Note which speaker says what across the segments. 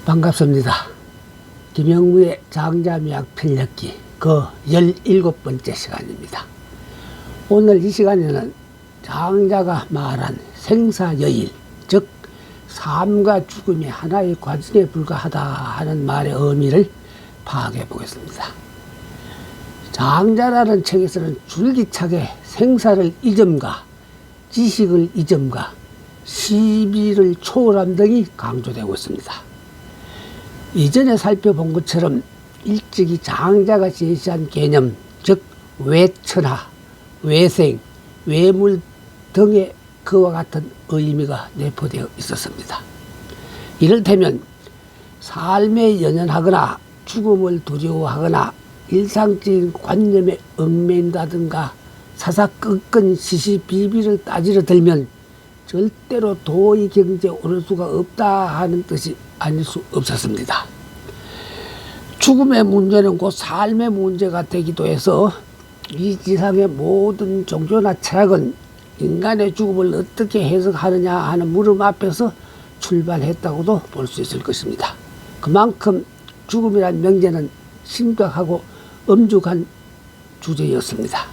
Speaker 1: 반갑습니다. 김영무의 장자미학 필력기 그 17번째 시간입니다. 오늘 이 시간에는 장자가 말한 생사여일, 즉 삶과 죽음이 하나의 과정에 불과하다 하는 말의 의미를 파악해 보겠습니다. 장자라는 책에서는 줄기차게 생사를 이점과 지식을 이점과 시비를 초월함 등이 강조되고 있습니다. 이전에 살펴본 것처럼 일찍이 장자가 제시한 개념, 즉 외천하, 외생, 외물 등의 그와 같은 의미가 내포되어 있었습니다. 이를테면 삶에 연연하거나 죽음을 두려워하거나 일상적인 관념에 얽매인다든가 사사건건 시시비비를 따지려 들면 절대로 도의 경지에 오를 수가 없다 하는 뜻이 아닐 수 없었습니다. 죽음의 문제는 곧 삶의 문제가 되기도 해서 이 지상의 모든 종교나 철학은 인간의 죽음을 어떻게 해석하느냐 하는 물음 앞에서 출발했다고도 볼 수 있을 것입니다. 그만큼 죽음이란 명제는 심각하고 엄중한 주제였습니다.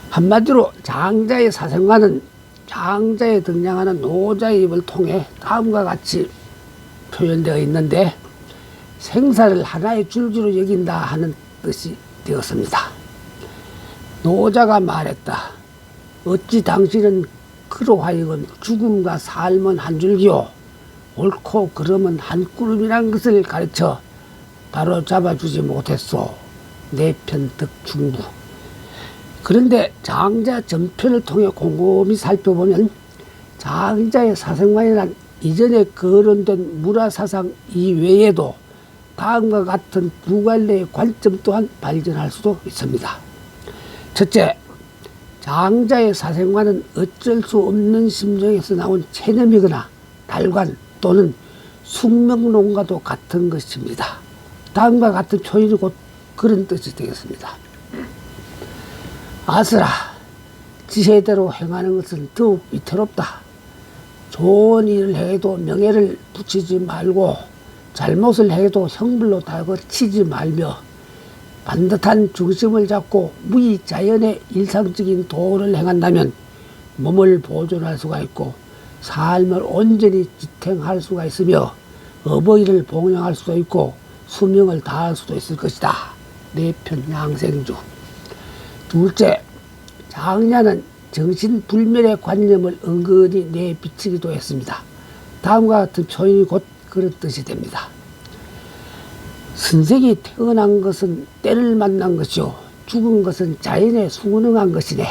Speaker 1: 한마디로 장자의 사생관은 장자에 등장하는 노자의 입을 통해 다음과 같이 표현되어 있는데, 생사를 하나의 줄기로 여긴다 하는 뜻이 되었습니다. 노자가 말했다. 어찌 당신은 그로 하여금 죽음과 삶은 한 줄기요, 옳고 그름은 한 구름이란 것을 가르쳐 바로 잡아주지 못했소. 내 편 득충부. 그런데 장자 전편을 통해 곰곰이 살펴보면 장자의 사생관이란 이전에 거론된 물화사상 이외에도 다음과 같은 두 갈래의 관점 또한 발견할 수도 있습니다. 첫째, 장자의 사생관은 어쩔 수 없는 심정에서 나온 체념이거나 달관 또는 숙명론과도 같은 것입니다. 다음과 같은 표현이 곧 그런 뜻이 되겠습니다. 아스라, 지혜대로 행하는 것은 더욱 위태롭다. 좋은 일을 해도 명예를 붙이지 말고 잘못을 해도 형벌로 다그치지 말며 반듯한 중심을 잡고 무의자연의 일상적인 도를 행한다면 몸을 보존할 수가 있고 삶을 온전히 지탱할 수가 있으며 어버이를 봉양할 수도 있고 수명을 다할 수도 있을 것이다. 내편 양생주. 둘째, 장자는 정신불멸의 관념을 은근히 내비치기도 했습니다. 다음과 같은 표현이 곧 그런 뜻이 됩니다. 선생이 태어난 것은 때를 만난 것이요, 죽은 것은 자연에 순응한 것이네.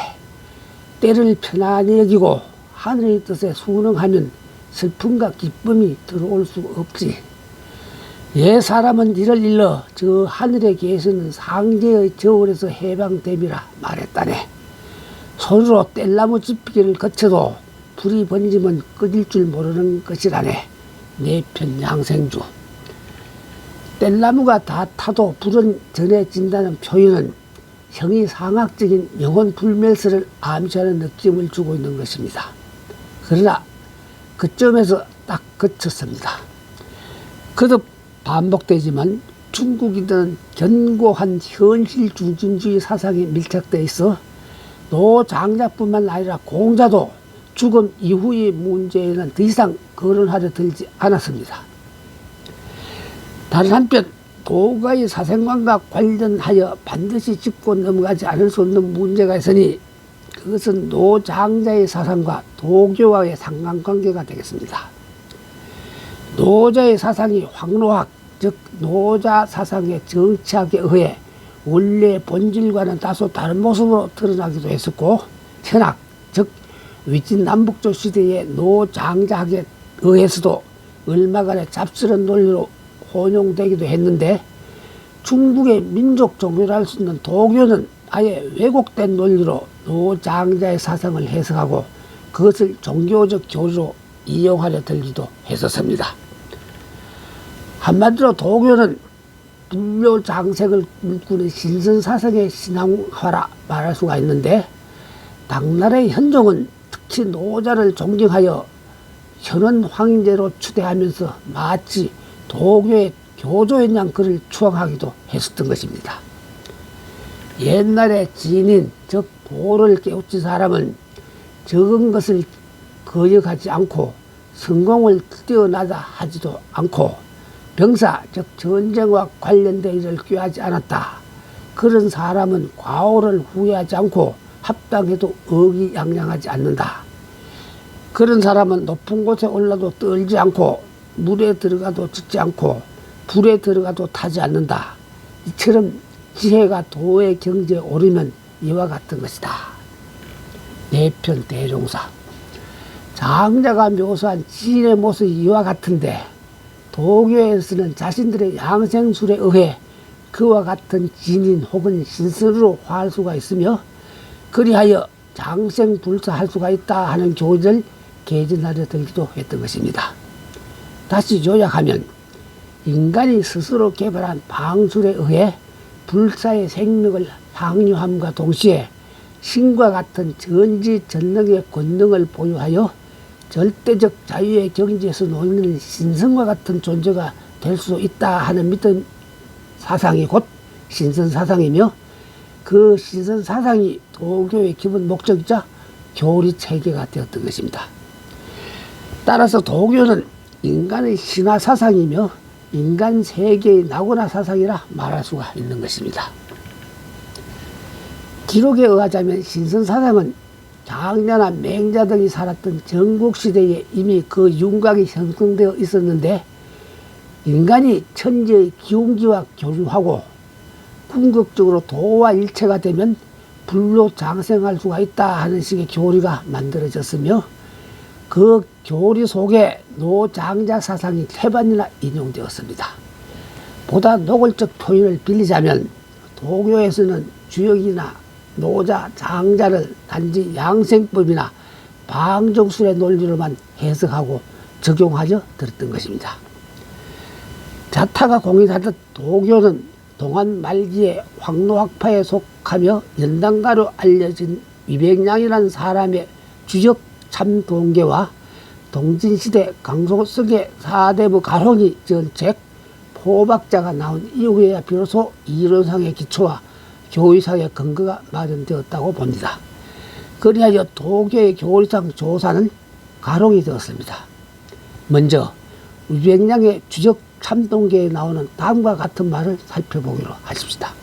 Speaker 1: 때를 편안히 여기고 하늘의 뜻에 순응하면 슬픔과 기쁨이 들어올 수 없지. 예 사람은 이를 일러 저 하늘에 계시는 상제의 저울에서 해방됨이라 말했다네. 손으로 뗄나무 집기를 거쳐도 불이 번지면 꺼질 줄 모르는 것이라네. 내편 양생주. 뗄나무가 다 타도 불은 전해진다는 표현은 형이상학적인 영혼 불멸설을 암시하는 느낌을 주고 있는 것입니다. 그러나 그 점에서 딱 그쳤습니다. 거듭 반복되지만 중국인들은 견고한 현실 중심주의 사상에 밀착되어 있어 노장자뿐만 아니라 공자도 죽음 이후의 문제에는 더 이상 거론하려 들지 않았습니다. 다른 한편 도가의 사생관과 관련하여 반드시 짚고 넘어가지 않을 수 없는 문제가 있으니 그것은 노장자의 사상과 도교와의 상관관계가 되겠습니다. 노자의 사상이 황로학, 즉 노자 사상의 정치학에 의해 원래 본질과는 다소 다른 모습으로 드러나기도 했었고, 현학, 즉 위진남북조 시대의 노장자학에 의해서도 얼마간의 잡스러운 논리로 혼용되기도 했는데, 중국의 민족 종교라 할 수 있는 도교는 아예 왜곡된 논리로 노장자의 사상을 해석하고 그것을 종교적 교리로 이용하려 들기도 했었습니다. 한마디로 도교는 불교장색을 꿈꾸는 신선사상의 신앙화라 말할 수가 있는데, 당나라의 현종은 특히 노자를 존경하여 현원 황제로 추대하면서 마치 도교의 교조에 대한 글을 추앙하기도 했었던 것입니다. 옛날에 진인 즉 도를 깨우친 사람은 적은 것을 거역하지 않고 성공을 뛰어나다 하지도 않고 병사 즉 전쟁과 관련된 일을 꾀하지 않았다. 그런 사람은 과오를 후회하지 않고 합당해도 의기양양하지 않는다. 그런 사람은 높은 곳에 올라도 떨지 않고 물에 들어가도 젖지 않고 불에 들어가도 타지 않는다. 이처럼 지혜가 도의 경지에 오르면 이와 같은 것이다. 내편 대종사. 장자가 묘사한 지인의 모습이 이와 같은데 도교에서는 자신들의 양생술에 의해 그와 같은 진인 혹은 신선으로 화할 수가 있으며 그리하여 장생불사할 수가 있다 하는 교리를 개진하려 들기도 했던 것입니다. 다시 요약하면 인간이 스스로 개발한 방술에 의해 불사의 생명을 향유함과 동시에 신과 같은 전지전능의 권능을 보유하여 절대적 자유의 경지에서 놓이는 신성과 같은 존재가 될 수 있다 하는 믿음 사상이 곧 신선사상이며 그 신선사상이 도교의 기본 목적이자 교리 체계가 되었던 것입니다. 따라서 도교는 인간의 신화 사상이며 인간 세계의 낙원화 사상이라 말할 수가 있는 것입니다. 기록에 의하자면 신선사상은 장자나 맹자 등이 살았던 전국시대에 이미 그 윤곽이 형성되어 있었는데 인간이 천지의 기운기와 교류하고 궁극적으로 도와 일체가 되면 불로 장생할 수가 있다 하는 식의 교리가 만들어졌으며 그 교리 속에 노장자 사상이 3번이나 인용되었습니다. 보다 노골적 표현을 빌리자면 도교에서는 주역이나 노자, 장자를 단지 양생법이나 방정술의 논리로만 해석하고 적용하여 들었던 것입니다. 자타가 공인하듯 도교는 동안 말기에 황노학파에 속하며 연단가로 알려진 위백량이라는 사람의 주역 참동계와 동진시대 강소석의 사대부 가롱이 지은 책 포박자가 나온 이후에야 비로소 이론상의 기초와 교리상의 근거가 마련되었다고 봅니다. 그리하여 도교의 교리상 조사는 가롱이 되었습니다. 먼저 위백량의 주적 참동계에 나오는 다음과 같은 말을 살펴보기로 하십시다.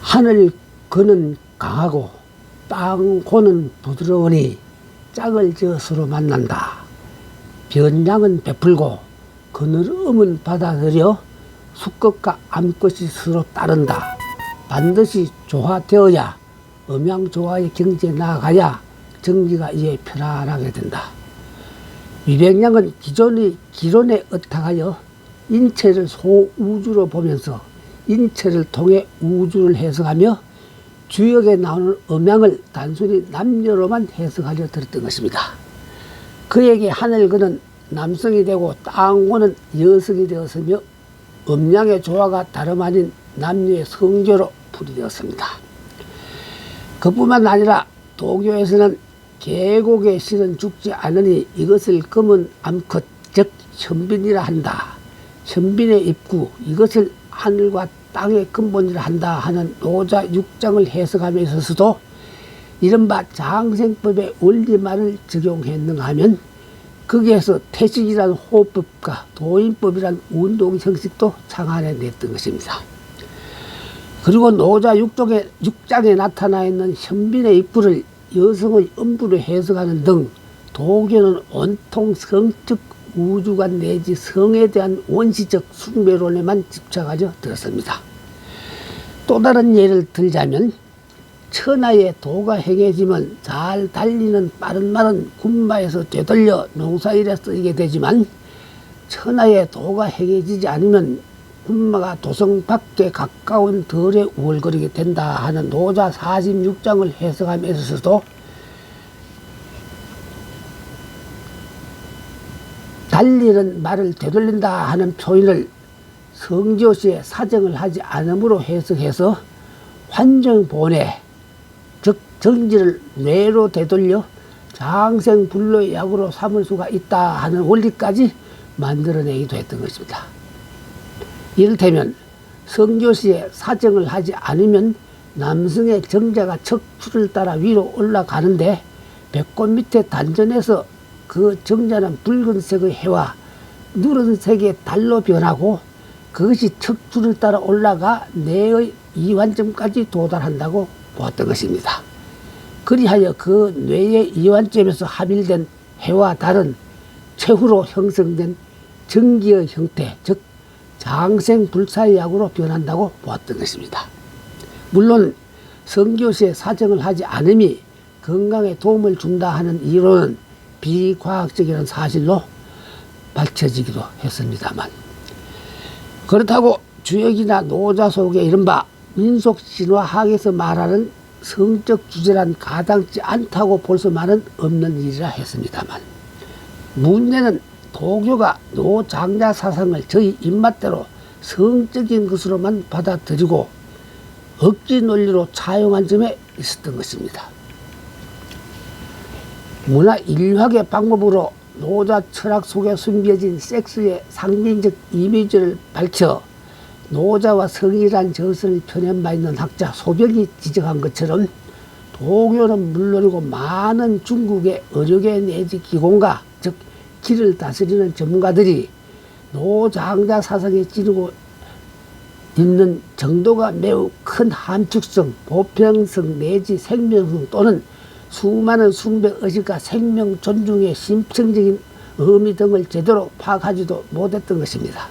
Speaker 1: 하늘 그는 강하고 땅 고는 부드러우니 짝을 지어서로 만난다. 변량은 베풀고 그늘음은 받아들여 수컷과 암컷이 서로 따른다. 반드시 조화되어야 음양조화의 경지에 나아가야 정기가 이에 편안하게 된다. 위백량은 기존의 기론에 의탁하여 인체를 소우주로 보면서 인체를 통해 우주를 해석하며 주역에 나오는 음양을 단순히 남녀로만 해석하려 들었던 것입니다. 그에게 하늘그는 남성이 되고 땅고는 여성이 되었으며 음양의 조화가 다름 아닌 남녀의 성교로 풀이되었습니다. 그뿐만 아니라 도교에서는 계곡의 신은 죽지 않으니 이것을 검은 암컷 즉 현빈이라 한다. 현빈의 입구 이것을 하늘과 땅의 근본이라 한다 하는 노자 6장을 해석함에 있어서도 이른바 장생법의 원리만을 적용했는가 하면 거기에서 태식이라는 호흡법과 도인법이라는 운동 형식도 창안해냈던 것입니다. 그리고 노자 6장에 나타나 있는 현빈의 입구를 여성의 음부로 해석하는 등 도교는 온통 성적 우주관 내지 성에 대한 원시적 숭배론에만 집착하여 들었습니다. 또 다른 예를 들자면 천하의 도가 행해지면 잘 달리는 빠른 말은 군마에서 되돌려 농사일에 쓰이게 되지만 천하의 도가 행해지지 않으면 군마가 도성 밖에 가까운 덜에 우월거리게 된다 하는 노자 46장을 해석함에 있어서도 달리는 말을 되돌린다 하는 표현을 성조시에 사정을 하지 않음으로 해석해서 환정본에 즉 정지를 뇌로 되돌려 장생불로의 약으로 삼을 수가 있다 하는 원리까지 만들어내기도 했던 것입니다. 이를테면 성교시에 사정을 하지 않으면 남성의 정자가 척추를 따라 위로 올라가는데 배꼽 밑에 단전에서 그 정자는 붉은색의 해와 누런색의 달로 변하고 그것이 척추를 따라 올라가 뇌의 이완점까지 도달한다고 보았던 것입니다. 그리하여 그 뇌의 이완점에서 합일된 해와 달은 최후로 형성된 전기의 형태, 즉 장생불사의 약으로 변한다고 보았던 것입니다. 물론 성교시에 사정을 하지 않음이 건강에 도움을 준다 하는 이론은 비과학적이라는 사실로 밝혀지기도 했습니다만, 그렇다고 주역이나 노자 속의 이른바 민속신화학에서 말하는 성적 주제란 가당치 않다고 볼 수만은 없는 일이라 했습니다만, 문제는 도교가 노장자 사상을 저희 입맛대로 성적인 것으로만 받아들이고 억지 논리로 차용한 점에 있었던 것입니다. 문화 인류학의 방법으로 노자 철학 속에 숨겨진 섹스의 상징적 이미지를 밝혀 노자와 성이란 저것을 펴낸 바 있는 학자 소벽이 지적한 것처럼 도교는 물론이고 많은 중국의 의료계 내지 기공가, 즉 기를 다스리는 전문가들이 노장자 사상에 지니고 있는 정도가 매우 큰 함축성, 보편성 내지 생명성 또는 수많은 숭배의식과 생명 존중의 심층적인 의미 등을 제대로 파악하지도 못했던 것입니다.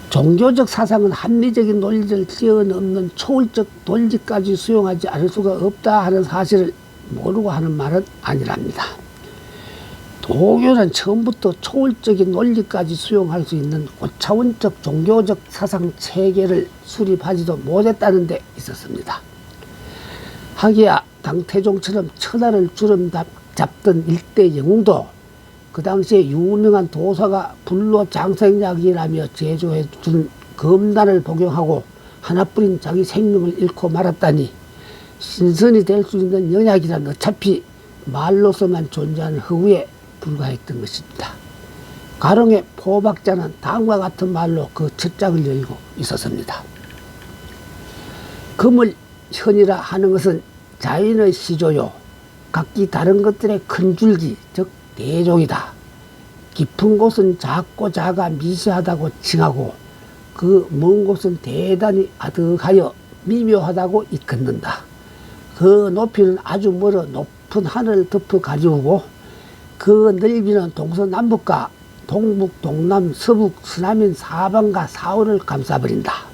Speaker 1: 종교적 사상은 합리적인 논리를 뛰어넘는 초월적 논리까지 수용하지 않을 수가 없다 하는 사실을 모르고 하는 말은 아니랍니다. 도교는 처음부터 초월적인 논리까지 수용할 수 있는 고차원적 종교적 사상 체계를 수립하지도 못했다는 데 있었습니다. 하기야 당태종처럼 천하를 주름 잡던 일대 영웅도 그 당시에 유명한 도사가 불로 장생약이라며 제조해 준 검단을 복용하고 하나뿐인 자기 생명을 잃고 말았다니 신선이 될 수 있는 연약이란 어차피 말로서만 존재하는 허구에 불과했던 것입니다. 가롱의 포박자는 다음과 같은 말로 그 첫 장을 열고 있었습니다. 금을 현이라 하는 것은 자연의 시조요, 각기 다른 것들의 큰 줄기, 즉 대종이다. 깊은 곳은 작고 작아 미시하다고 칭하고 그 먼 곳은 대단히 아득하여 미묘하다고 이끌는다. 그 높이는 아주 멀어 높은 하늘을 덮어 가리우고 그 넓이는 동서남북과 동북, 동남, 서북, 서남인 사방과 사원을 감싸버린다.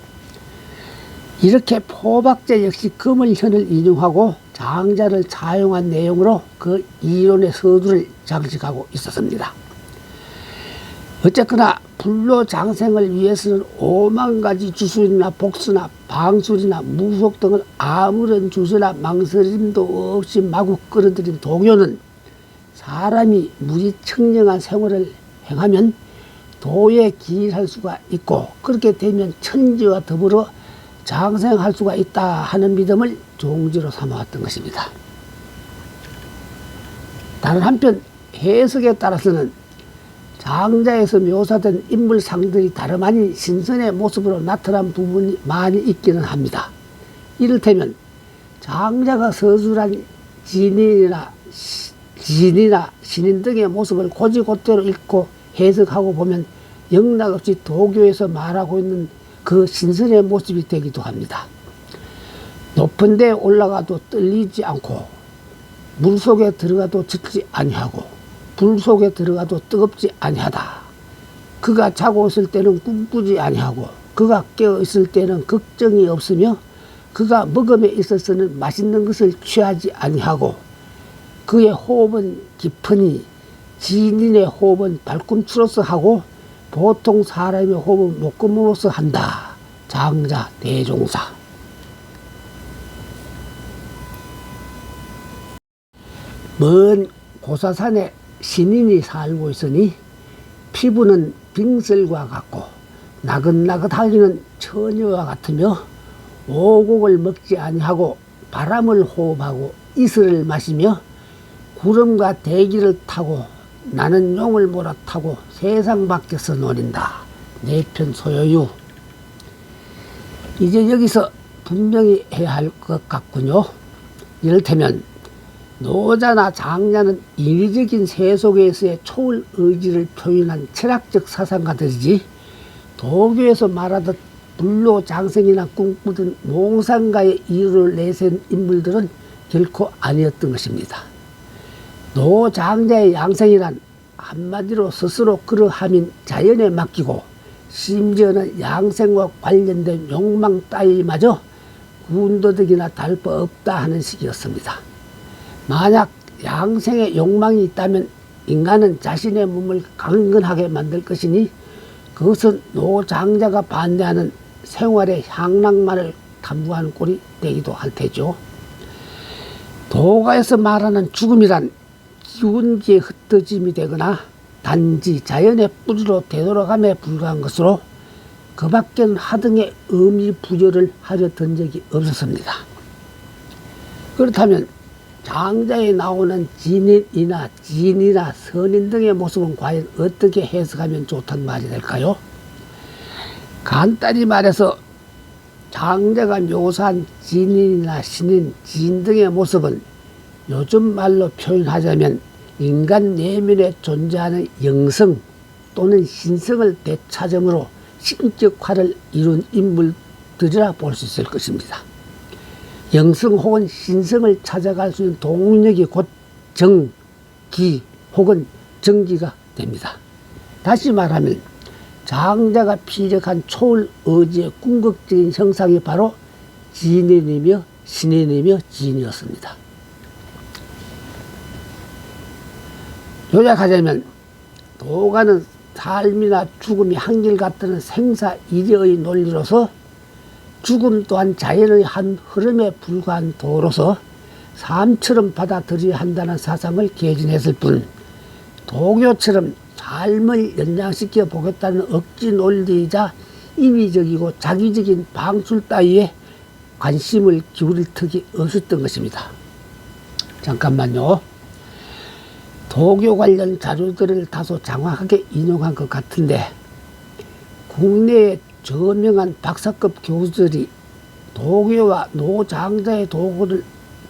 Speaker 1: 이렇게 포박자 역시 금을 현을 인용하고 장자를 차용한 내용으로 그 이론의 서두를 장식하고 있었습니다. 어쨌거나 불로장생을 위해서는 5만 가지 주술이나 복수나 방술이나 무속 등을 아무런 주저나 망설임도 없이 마구 끌어들인 도교는 사람이 무지청정한 생활을 행하면 도에 기일할 수가 있고 그렇게 되면 천지와 더불어 장생할 수가 있다 하는 믿음을 종지로 삼아왔던 것입니다. 다른 한편 해석에 따라서는 장자에서 묘사된 인물상들이 다름 아닌 신선의 모습으로 나타난 부분이 많이 있기는 합니다. 이를테면 장자가 서술한 진인이나 신인 등의 모습을 곧이곧대로 읽고 해석하고 보면 영락없이 도교에서 말하고 있는 그 신선의 모습이 되기도 합니다. 높은 데 올라가도 떨리지 않고 물속에 들어가도 젖지 아니하고 불속에 들어가도 뜨겁지 아니하다. 그가 자고 있을 때는 꿈꾸지 아니하고 그가 깨어 있을 때는 걱정이 없으며 그가 먹음에 있어서는 맛있는 것을 취하지 아니하고 그의 호흡은 깊으니 지인의 호흡은 발꿈치로서 하고 보통 사람의 호흡은 목구멍으로서 한다. 장자 대종사. 먼 고사산에 신인이 살고 있으니 피부는 빙슬과 같고 나긋나긋하기는 처녀와 같으며 오곡을 먹지 아니하고 바람을 호흡하고 이슬을 마시며 구름과 대기를 타고 나는 용을 몰아타고 세상 밖에서 노린다. 내 편 소요유. 이제 여기서 분명히 해야 할 것 같군요. 이를테면 노자나 장자는 인위적인 세속에서의 초월 의지를 표현한 철학적 사상가들이지 도교에서 말하듯 불로 장생이나 꿈꾸던 몽상가의 이유를 내세운 인물들은 결코 아니었던 것입니다. 노장자의 양생이란 한마디로 스스로 그러함인 자연에 맡기고 심지어는 양생과 관련된 욕망 따위마저 군더더기나 다를 바 없다 하는 식이었습니다. 만약 양생의 욕망이 있다면 인간은 자신의 몸을 강건하게 만들 것이니 그것은 노장자가 반대하는 생활의 향락만을 탐구하는 꼴이 되기도 할 테죠. 도가에서 말하는 죽음이란 기운기에 흩어짐이 되거나 단지 자연의 뿌리로 되돌아감에 불과한 것으로 그 밖에는 하등의 의미 부여를 하려 던 적이 없었습니다. 그렇다면 장자에 나오는 진인이나 진이나 선인 등의 모습은 과연 어떻게 해석하면 좋단 말이 될까요? 간단히 말해서 장자가 묘사한 진인이나 신인, 진 등의 모습은 요즘 말로 표현하자면 인간 내면에 존재하는 영성 또는 신성을 되찾음으로 신격화를 이룬 인물들이라 볼 수 있을 것입니다. 영성 혹은 신성을 찾아갈 수 있는 동력이 곧 정기 혹은 정기가 됩니다. 다시 말하면 장자가 피력한 초월 의지의 궁극적인 형상이 바로 진인이며 신인이며 진이었습니다. 요약하자면 도가는 삶이나 죽음이 한결같다는 생사이례의 논리로서 죽음 또한 자연의 한 흐름에 불과한 도로서 삶처럼 받아들여야 한다는 사상을 개진했을 뿐 도교처럼 삶을 연장시켜 보겠다는 억지 논리이자 인위적이고 자기적인 방출 따위에 관심을 기울일 턱이 없었던 것입니다. 잠깐만요. 도교 관련 자료들을 다소 장황하게 인용한 것 같은데 국내의 저명한 박사급 교수들이 도교와 노장자의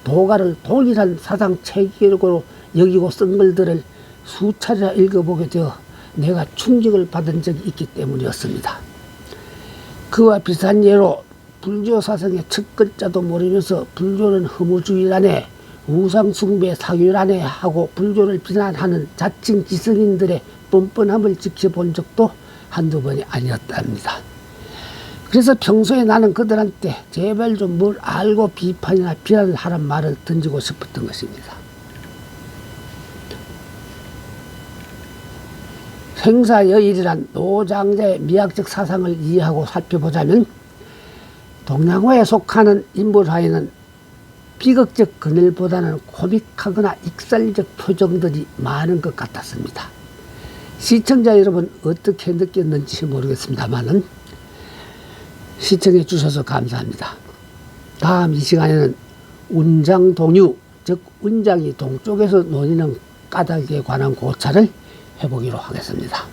Speaker 1: 도가를 동일한 사상 체계로 여기고 쓴 글들을 수차례 읽어보게 되어 내가 충격을 받은 적이 있기 때문이었습니다. 그와 비슷한 예로 불교 사상의 첫 글자도 모르면서 불교는 허무주의라네 우상숭배 사교라네 하고 불교를 비난하는 자칭 지성인들의 뻔뻔함을 지켜본 적도 한두 번이 아니었답니다. 그래서 평소에 나는 그들한테 제발 좀 뭘 알고 비판이나 비난을 하란 말을 던지고 싶었던 것입니다. 생사여일이란 노장자의 미학적 사상을 이해하고 살펴보자면 동양화에 속하는 인물화에는 비극적 그늘보다는 코믹하거나 익살적 표정들이 많은 것 같았습니다. 시청자 여러분 어떻게 느꼈는지 모르겠습니다만은 시청해 주셔서 감사합니다. 다음 이 시간에는 운장동유, 즉 운장이 동쪽에서 노니는 까닭에 관한 고찰을 해보기로 하겠습니다.